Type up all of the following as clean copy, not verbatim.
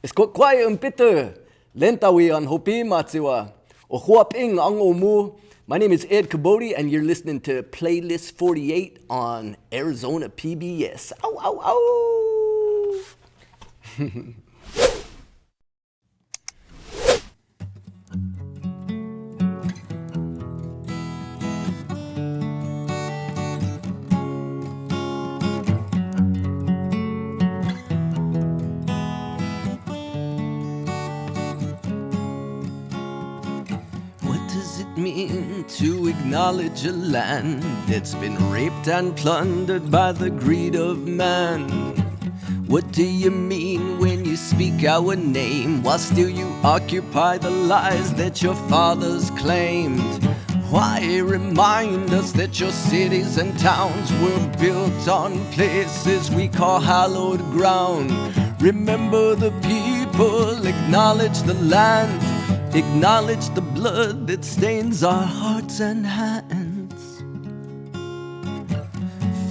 Iskokwai Peter, Lentawi on Hopi Matsiwa, Ohuaping ang Omu. My name is Ed Kabodi, and you're listening to Playlist 48 on Arizona PBS. Ow, ow, ow! Mean to acknowledge a land that's been raped and plundered by the greed of man? What do you mean when you speak our name while still you occupy the lies that your fathers claimed? Why remind us that your cities and towns were built on places we call hallowed ground? Remember the people, acknowledge the land, acknowledge the blood that stains our hearts and hands.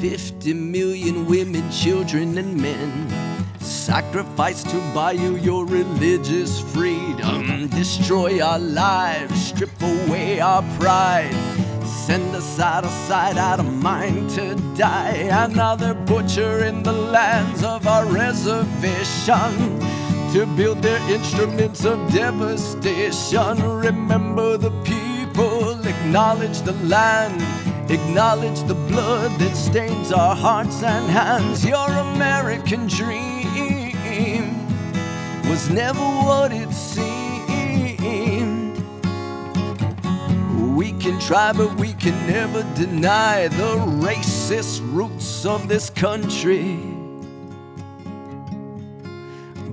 50 million women, children, and men sacrificed to buy you your religious freedom. Destroy our lives, strip away our pride, send us out of sight, out of mind to die. Another butcher in the lands of our reservation to build their instruments of devastation. Remember the people, acknowledge the land, acknowledge the blood that stains our hearts and hands. Your American dream was never what it seemed. We can try, but we can never deny the racist roots of this country.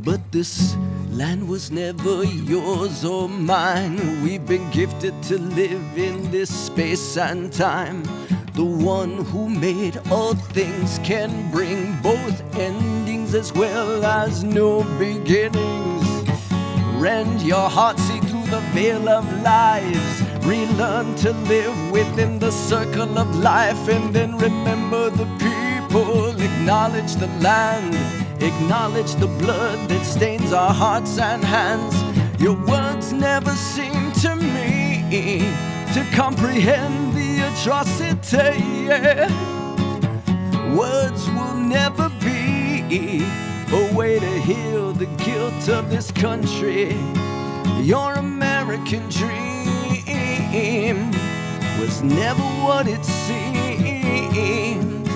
But this land was never yours or mine. We've been gifted to live in this space and time. The one who made all things can bring both endings as well as new beginnings. Rend your heart, see through the veil of lies. Relearn to live within the circle of life. And then remember the people, acknowledge the land, acknowledge the blood that stains our hearts and hands. Your words never seem to me to comprehend the atrocity. Words will never be a way to heal the guilt of this country. Your American dream was never what it seemed.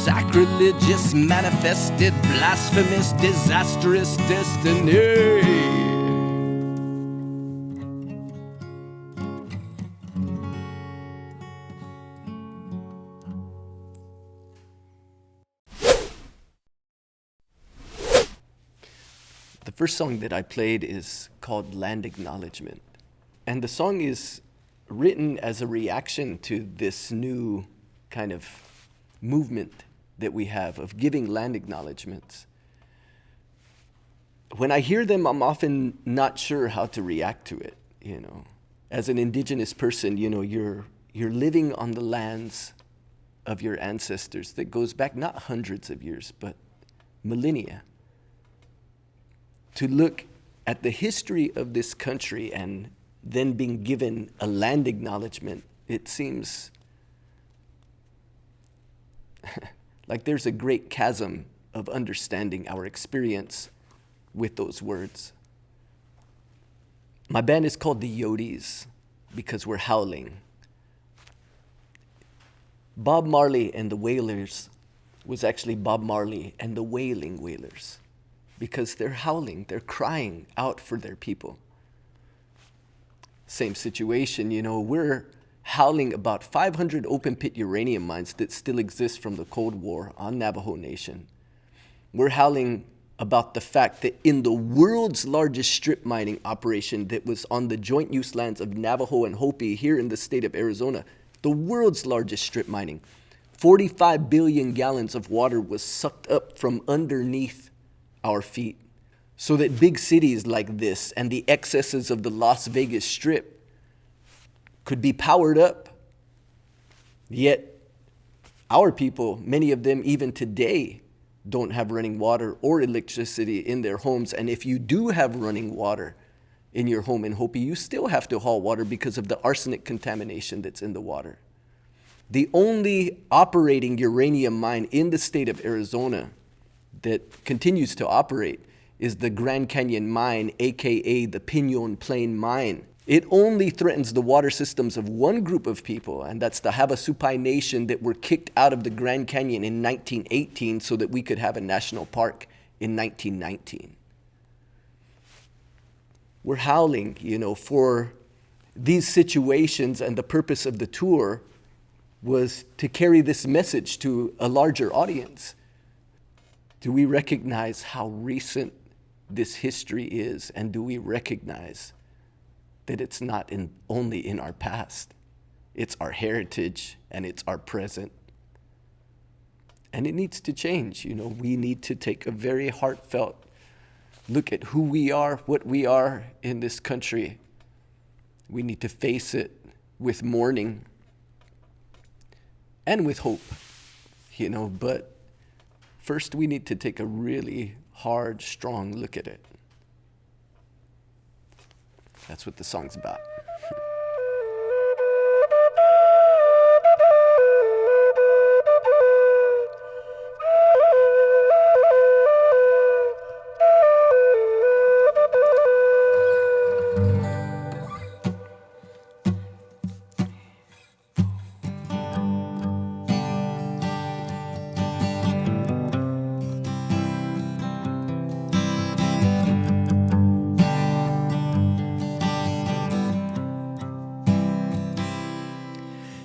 Sacrilegious, manifested, blasphemous, disastrous destiny. The first song that I played is called Land Acknowledgement. And the song is written as a reaction to this new kind of movement that we have of giving land acknowledgements. When I hear them, I'm often not sure how to react to it, you know. As an indigenous person, you know, you're living on the lands of your ancestors that goes back not hundreds of years, but millennia. To look at the history of this country and then being given a land acknowledgement, it seems like there's a great chasm of understanding our experience with those words. My band is called the Yodis because we're howling. Bob Marley and the Wailers was actually Bob Marley and the Wailing Wailers, because they're howling, they're crying out for their people. Same situation, you know, we're howling about 500 open pit uranium mines that still exist from the Cold War on Navajo Nation. We're howling about the fact that in the world's largest strip mining operation that was on the joint use lands of Navajo and Hopi here in the state of Arizona, the world's largest strip mining, 45 billion gallons of water was sucked up from underneath our feet, so that big cities like this and the excesses of the Las Vegas Strip could be powered up. Yet our people, many of them even today, don't have running water or electricity in their homes. And if you do have running water in your home in Hopi, you still have to haul water because of the arsenic contamination that's in the water. The only operating uranium mine in the state of Arizona that continues to operate is the Grand Canyon Mine, aka the Pinon Plain Mine. It only threatens the water systems of one group of people, and that's the Havasupai Nation that were kicked out of the Grand Canyon in 1918 so that we could have a national park in 1919. We're howling, for these situations, and the purpose of the tour was to carry this message to a larger audience. Do we recognize how recent this history is, and do we recognize that it's not only in our past, it's our heritage and it's our present? And it needs to change. We need to take a very heartfelt look at who we are, what we are in this country. We need to face it with mourning and with hope, but first we need to take a really hard, strong look at it. That's what the song's about.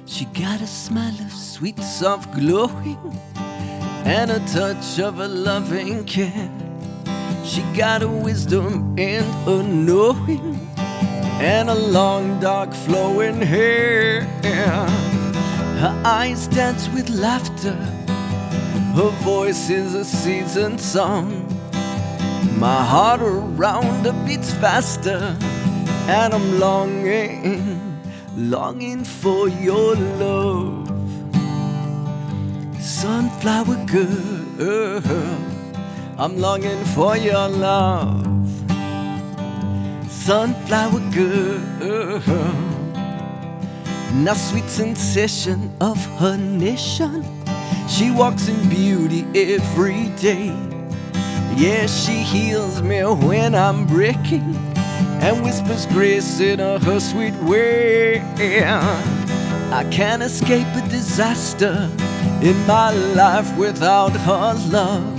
She got a smile of sweet, soft glowing, and a touch of a loving care. She got a wisdom and a knowing, and a long, dark, flowing hair. Her eyes dance with laughter, her voice is a seasoned song. My heart around her beats faster, and I'm longing for your love. Sunflower girl, I'm longing for your love. Sunflower girl, now sweet sensation of her nation. She walks in beauty every day. Yeah, she heals me when I'm breaking, and whispers grace in her sweet way. I can't escape a disaster in my life without her love.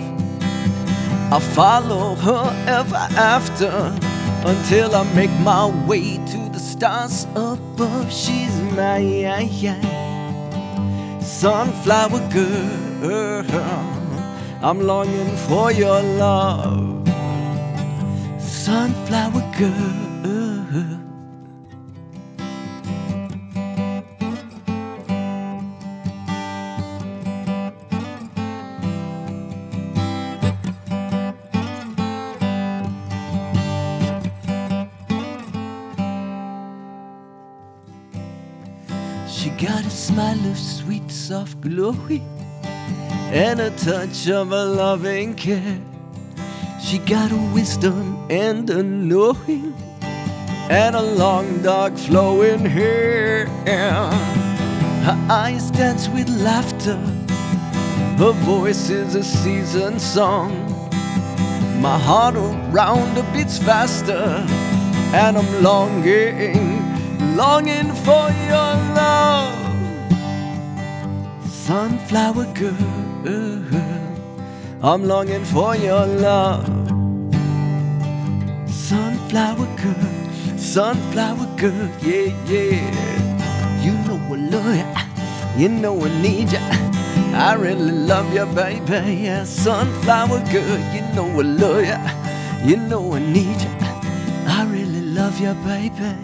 I'll follow her ever after until I make my way to the stars above. She's my sunflower girl, I'm longing for your love. Sunflower girl. She got a smile of sweet, soft glowing, and a touch of a loving care. She got a wisdom and a knowing, and a long, dark, flowing hair. Her eyes dance with laughter, her voice is a seasoned song. My heart around her beats faster, and I'm longing for your love. Sunflower girl, I'm longing for your love. Sunflower girl, yeah. You know I love ya, you know I need ya, I really love ya, baby. Yeah, sunflower girl, you know I love ya, you know I need ya, I really love ya, baby.